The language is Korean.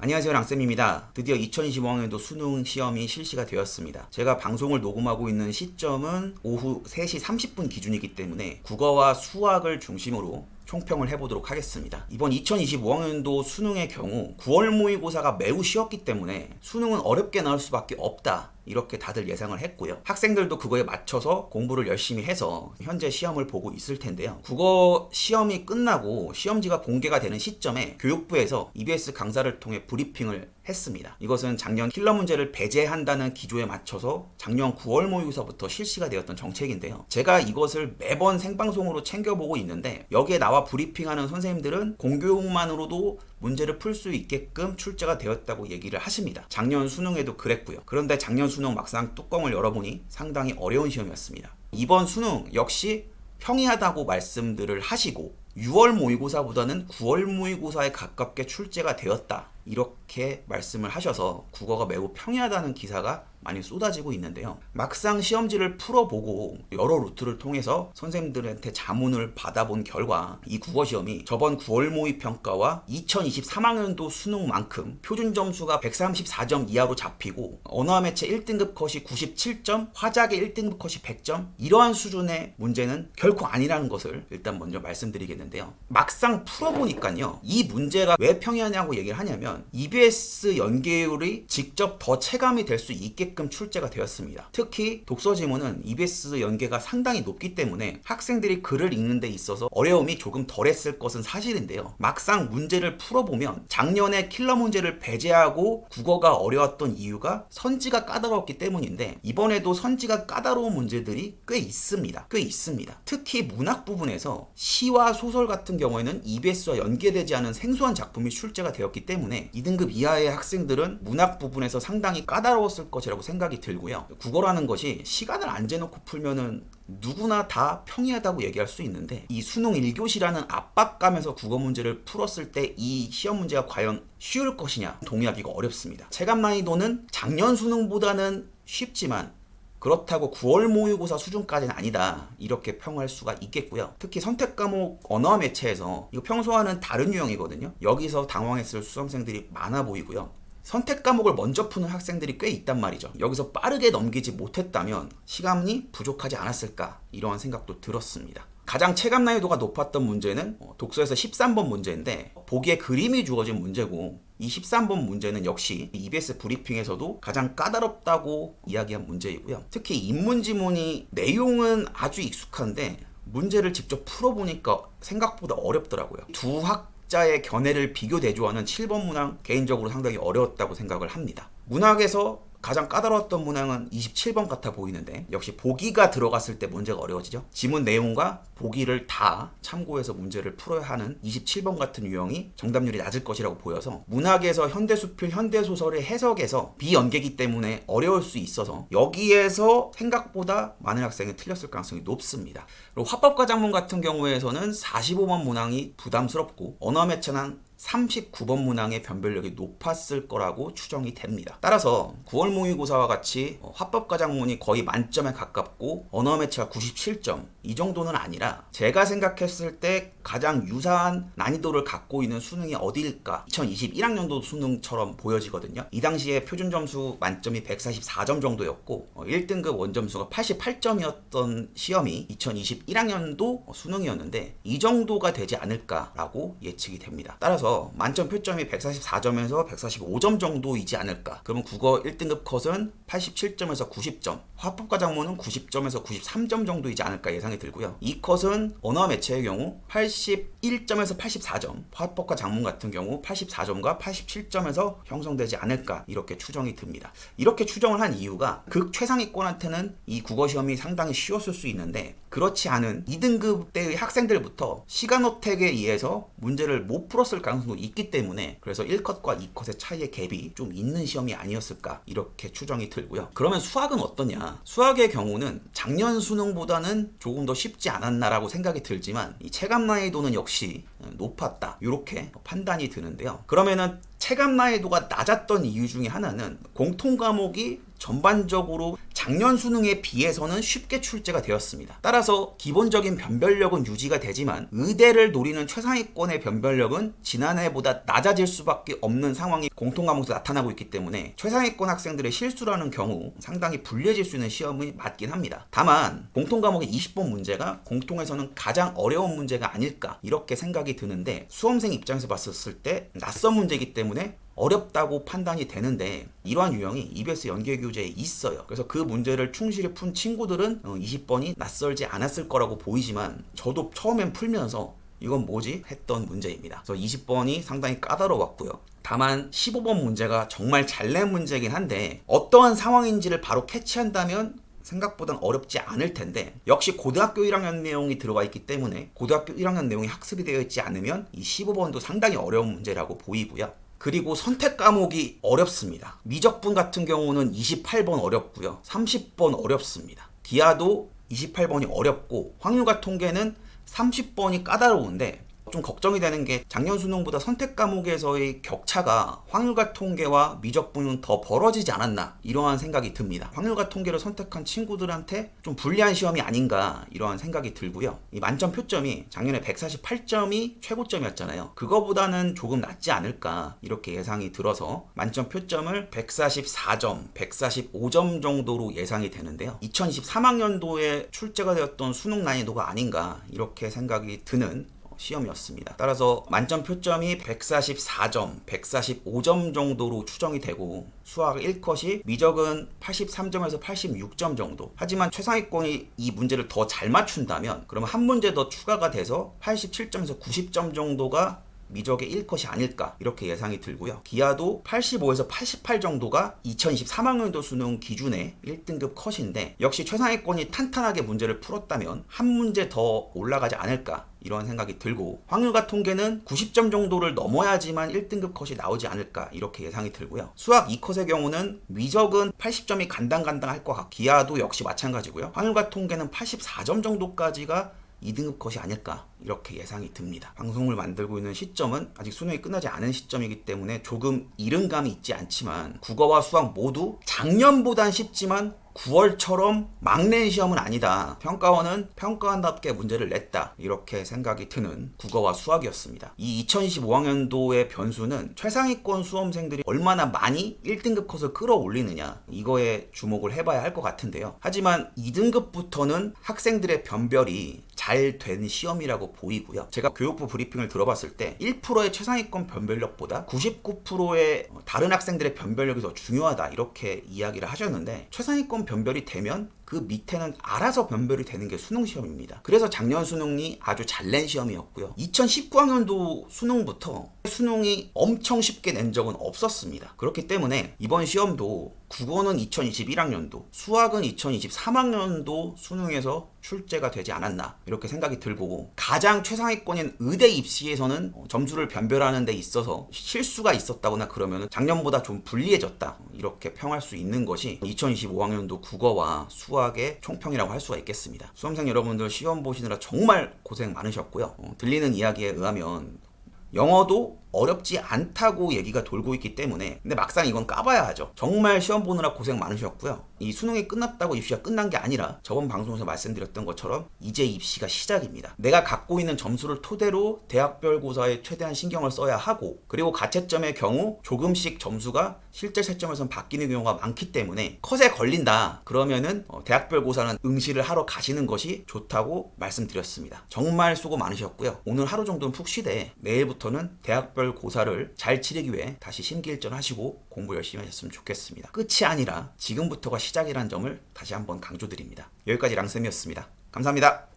안녕하세요, 랑쌤입니다. 드디어 2025학년도 수능 시험이 실시가 되었습니다. 제가 방송을 녹음하고 있는 시점은 오후 3시 30분 기준이기 때문에 국어와 수학을 중심으로 총평을 해보도록 하겠습니다. 이번 2025학년도 수능의 경우 9월 모의고사가 매우 쉬웠기 때문에 수능은 어렵게 나올 수밖에 없다, 이렇게 다들 예상을 했고요. 학생들도 그거에 맞춰서 공부를 열심히 해서 현재 시험을 보고 있을 텐데요. 국어 시험이 끝나고 시험지가 공개가 되는 시점에 교육부에서 EBS 강사를 통해 브리핑을 했습니다. 이것은 작년 킬러 문제를 배제한다는 기조에 맞춰서 작년 9월 모의고사부터 실시가 되었던 정책인데요. 제가 이것을 매번 생방송으로 챙겨보고 있는데 여기에 나와 브리핑하는 선생님들은 공교육만으로도 문제를 풀 수 있게끔 출제가 되었다고 얘기를 하십니다. 작년 수능에도 그랬고요. 그런데 작년 수능 막상 뚜껑을 열어보니 상당히 어려운 시험이었습니다. 이번 수능 역시 평이하다고 말씀들을 하시고 6월 모의고사보다는 9월 모의고사에 가깝게 출제가 되었다, 이렇게 말씀을 하셔서 국어가 매우 평이하다는 기사가 많이 쏟아지고 있는데요. 막상 시험지를 풀어보고 여러 루트를 통해서 선생님들한테 자문을 받아본 결과 이 국어 시험이 저번 9월 모의 평가와 2023학년도 수능만큼 표준 점수가 134점 이하로 잡히고 언어와 매체 1등급 컷이 97점, 화작의 1등급 컷이 100점, 이러한 수준의 문제는 결코 아니라는 것을 일단 먼저 말씀드리겠는데요. 막상 풀어보니까요, 이 문제가 왜 평이하냐고 얘기를 하냐면 EBS 연계율이 직접 더 체감이 될 수 있게끔 출제가 되었습니다. 특히 독서 지문은 EBS 연계가 상당히 높기 때문에 학생들이 글을 읽는 데 있어서 어려움이 조금 덜했을 것은 사실인데요. 막상 문제를 풀어보면 작년에 킬러 문제를 배제하고 국어가 어려웠던 이유가 선지가 까다로웠기 때문인데 이번에도 선지가 까다로운 문제들이 꽤 있습니다. 특히 문학 부분에서 시와 소설 같은 경우에는 EBS와 연계되지 않은 생소한 작품이 출제가 되었기 때문에 2등급 이하의 학생들은 문학 부분에서 상당히 까다로웠을 것이라고 생각이 들고요. 국어라는 것이 시간을 안 재놓고 풀면은 누구나 다 평이하다고 얘기할 수 있는데 이 수능 1교시라는 압박감에서 국어 문제를 풀었을 때 이 시험 문제가 과연 쉬울 것이냐 동의하기가 어렵습니다. 체감 난이도는 작년 수능보다는 쉽지만 그렇다고 9월 모의고사 수준까지는 아니다, 이렇게 평할 수가 있겠고요. 특히 선택 과목 언어와 매체에서 이거 평소와는 다른 유형이거든요. 여기서 당황했을 수험생들이 많아 보이고요. 선택 과목을 먼저 푸는 학생들이 꽤 있단 말이죠. 여기서 빠르게 넘기지 못했다면 시간이 부족하지 않았을까, 이러한 생각도 들었습니다. 가장 체감 난이도가 높았던 문제는 독서에서 13번 문제인데 보기에 그림이 주어진 문제고, 이 13번 문제는 역시 EBS 브리핑에서도 가장 까다롭다고 이야기한 문제이고요. 특히 인문지문이 내용은 아주 익숙한데 문제를 직접 풀어보니까 생각보다 어렵더라고요. 두 학자의 견해를 비교 대조하는 7번 문항 개인적으로 상당히 어려웠다고 생각을 합니다. 문학에서 가장 까다로웠던 문항은 27번 같아 보이는데 역시 보기가 들어갔을 때 문제가 어려워지죠. 지문 내용과 보기를 다 참고해서 문제를 풀어야 하는 27번 같은 유형이 정답률이 낮을 것이라고 보여서 문학에서 현대수필, 현대소설의 해석에서 비연계이기 때문에 어려울 수 있어서 여기에서 생각보다 많은 학생이 틀렸을 가능성이 높습니다. 그리고 화법과작문 같은 경우에서는 45번 문항이 부담스럽고 언어 매체는 39번 문항의 변별력이 높았을 거라고 추정이 됩니다. 따라서 9월 모의고사와 같이 화법과작문이 거의 만점에 가깝고 언어 매체가 97점, 이 정도는 아니라 제가 생각했을 때 가장 유사한 난이도를 갖고 있는 수능이 어디일까, 2021학년도 수능처럼 보여지거든요. 이 당시에 표준 점수 만점이 144점 정도였고 1등급 원점수가 88점이었던 시험이 2021학년도 수능이었는데 이 정도가 되지 않을까라고 예측이 됩니다. 따라서 만점 표점이 144점에서 145점 정도이지 않을까. 그러면 국어 1등급 컷은 87점에서 90점, 화법과작문은 90점에서 93점 정도이지 않을까 예상이 들고요. 이 컷은 언어와 매체의 경우 81점에서 84점, 화법과작문 같은 경우 84점과 87점에서 형성되지 않을까, 이렇게 추정이 듭니다. 이렇게 추정을 한 이유가 극최상위권한테는 이 국어 시험이 상당히 쉬웠을 수 있는데 그렇지 않은 2등급 대의 학생들부터 시간 어택에 의해서 문제를 못 풀었을 가능성도 있기 때문에 그래서 1컷과 2컷의 차이의 갭이 좀 있는 시험이 아니었을까, 이렇게 추정이 들고요. 그러면 수학은 어떠냐? 수학의 경우는 작년 수능보다는 조금 더 쉽지 않았나라고 생각이 들지만 이 체감 난이도는 역시 높았다, 이렇게 판단이 드는데요. 그러면은 체감 난이도가 낮았던 이유 중에 하나는 공통 과목이 전반적으로 작년 수능에 비해서는 쉽게 출제가 되었습니다. 따라서 기본적인 변별력은 유지가 되지만 의대를 노리는 최상위권의 변별력은 지난해보다 낮아질 수밖에 없는 상황이 공통과목에서 나타나고 있기 때문에 최상위권 학생들의 실수라는 경우 상당히 불리해질 수 있는 시험이 맞긴 합니다. 다만 공통과목의 20번 문제가 공통에서는 가장 어려운 문제가 아닐까 이렇게 생각이 드는데 수험생 입장에서 봤을 때 낯선 문제이기 때문에 어렵다고 판단이 되는데 이러한 유형이 EBS 연계교재에 있어요. 그래서 그 문제를 충실히 푼 친구들은 20번이 낯설지 않았을 거라고 보이지만 저도 처음엔 풀면서 이건 뭐지? 했던 문제입니다. 그래서 20번이 상당히 까다로웠고요. 다만 15번 문제가 정말 잘 낸 문제이긴 한데 어떠한 상황인지를 바로 캐치한다면 생각보단 어렵지 않을 텐데 역시 고등학교 1학년 내용이 들어가 있기 때문에 고등학교 1학년 내용이 학습이 되어 있지 않으면 이 15번도 상당히 어려운 문제라고 보이고요. 그리고 선택 과목이 어렵습니다. 미적분 같은 경우는 28번 어렵고요. 30번 어렵습니다. 기하도 28번이 어렵고 확률과 통계는 30번이 까다로운데 좀 걱정이 되는 게 작년 수능보다 선택 과목에서의 격차가 확률과 통계와 미적분은 더 벌어지지 않았나 이러한 생각이 듭니다. 확률과 통계를 선택한 친구들한테 좀 불리한 시험이 아닌가 이러한 생각이 들고요. 이 만점 표점이 작년에 148점이 최고점이었잖아요. 그거보다는 조금 낮지 않을까 이렇게 예상이 들어서 만점 표점을 144점, 145점 정도로 예상이 되는데요. 2023학년도에 출제가 되었던 수능 난이도가 아닌가 이렇게 생각이 드는 시험이었습니다. 따라서 만점 표점이 144점, 145점 정도로 추정이 되고 수학 1컷이 미적은 83점에서 86점 정도. 하지만 최상위권이 이 문제를 더 잘 맞춘다면 그러면 한 문제 더 추가가 돼서 87점에서 90점 정도가 미적의 1컷이 아닐까 이렇게 예상이 들고요. 기하도 85에서 88 정도가 2023학년도 수능 기준의 1등급 컷인데 역시 최상위권이 탄탄하게 문제를 풀었다면 한 문제 더 올라가지 않을까 이런 생각이 들고 확률과 통계는 90점 정도를 넘어야지만 1등급 컷이 나오지 않을까 이렇게 예상이 들고요. 수학 2컷의 경우는 미적은 80점이 간당간당할 것 같고 기하도 역시 마찬가지고요. 확률과 통계는 84점 정도까지가 2등급 컷이 아닐까 이렇게 예상이 듭니다. 방송을 만들고 있는 시점은 아직 수능이 끝나지 않은 시점이기 때문에 조금 이른 감이 있지 않지만 국어와 수학 모두 작년보단 쉽지만 9월처럼 막 낸 시험은 아니다. 평가원은 평가원답게 문제를 냈다. 이렇게 생각이 드는 국어와 수학이었습니다. 이 2025학년도의 변수는 최상위권 수험생들이 얼마나 많이 1등급 컷을 끌어올리느냐 이거에 주목을 해봐야 할 것 같은데요. 하지만 2등급부터는 학생들의 변별이 잘 된 시험이라고 보이고요. 제가 교육부 브리핑을 들어봤을 때 1%의 최상위권 변별력보다 99%의 다른 학생들의 변별력이 더 중요하다 이렇게 이야기를 하셨는데 최상위권 변별이 되면 그 밑에는 알아서 변별이 되는 게 수능 시험입니다. 그래서 작년 수능이 아주 잘 낸 시험이었고요. 2019학년도 수능부터 수능이 엄청 쉽게 낸 적은 없었습니다. 그렇기 때문에 이번 시험도 국어는 2021학년도, 수학은 2023학년도 수능에서 출제가 되지 않았나 이렇게 생각이 들고 가장 최상위권인 의대 입시에서는 점수를 변별하는 데 있어서 실수가 있었다거나 그러면 작년보다 좀 불리해졌다 이렇게 평할 수 있는 것이 2025학년도 국어와 수학의 총평이라고 할 수가 있겠습니다. 수험생 여러분들 시험 보시느라 정말 고생 많으셨고요. 들리는 이야기에 의하면 영어도 어렵지 않다고 얘기가 돌고 있기 때문에 근데 막상 이건 까봐야 하죠. 정말 시험 보느라 고생 많으셨고요. 이 수능이 끝났다고 입시가 끝난 게 아니라 저번 방송에서 말씀드렸던 것처럼 이제 입시가 시작입니다. 내가 갖고 있는 점수를 토대로 대학별 고사에 최대한 신경을 써야 하고 그리고 가채점의 경우 조금씩 점수가 실제 채점에선 바뀌는 경우가 많기 때문에 컷에 걸린다 그러면은 대학별 고사는 응시를 하러 가시는 것이 좋다고 말씀드렸습니다. 정말 수고 많으셨고요. 오늘 하루 정도는 푹 쉬되 내일부터는 대학별 고사를 잘 치르기 위해 다시 심기일전하시고 공부 열심히 하셨으면 좋겠습니다. 끝이 아니라 지금부터가 시작이라는 점을 다시 한번 강조드립니다. 여기까지 랑쌤이었습니다. 감사합니다.